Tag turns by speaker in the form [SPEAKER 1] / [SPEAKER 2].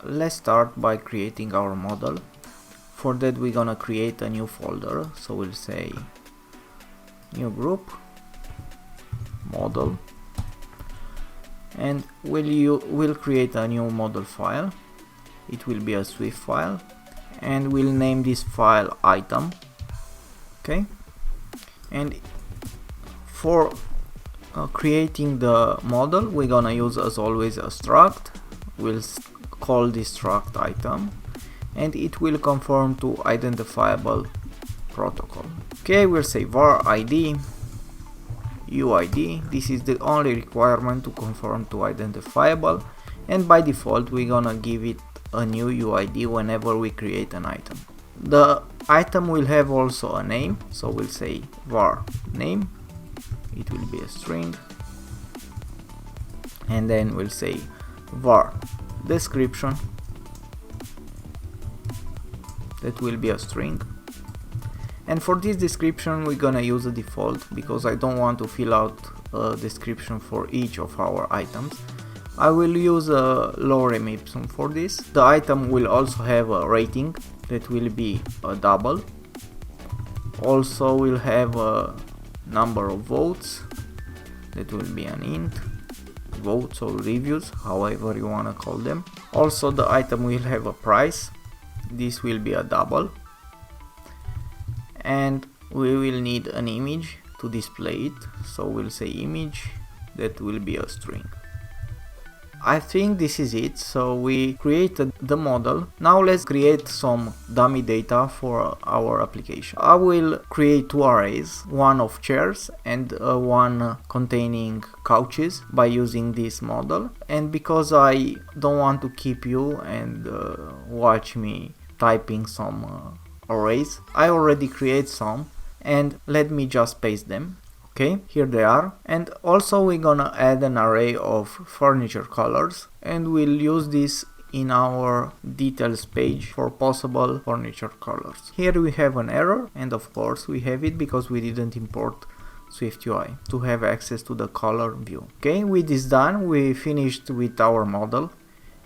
[SPEAKER 1] let's start by creating our model. For that we're gonna create a new folder, so we'll say new group model, and we'll create a new model file. It will be a Swift file, and we'll name this file item. Okay, and for creating the model, we're gonna use as always a struct. We'll call this struct item, and it will conform to identifiable protocol. Okay, we'll say var id uid. This is the only requirement to conform to identifiable, and by default we're gonna give it a new uid whenever we create an item. The item will have also a name, so we'll say var name. It will be a string, and then we'll say var description. That will be a string, and for this description we're gonna use a default because I don't want to fill out a description for each of our items. I will use a lorem ipsum for this. The item will also have a rating that will be a double. Also we'll have a number of votes that will be an int, votes or reviews, however you wanna call them. Also the item will have a price. This will be a double, and we will need an image to display it, so we'll say image. That will be a string. I think this is it. So we created the model. Now let's create some dummy data for our application. I will create two arrays, one of chairs and one containing couches, by using this model. And because I don't want to keep you and watch me typing some arrays, I already create some, and let me just paste them. Okay, here they are. And also we're gonna add an array of furniture colors, and we'll use this in our details page for possible furniture colors. Here we have an error, and of course we have it because we didn't import SwiftUI to have access to the color view. Okay, with this done, we finished with our model.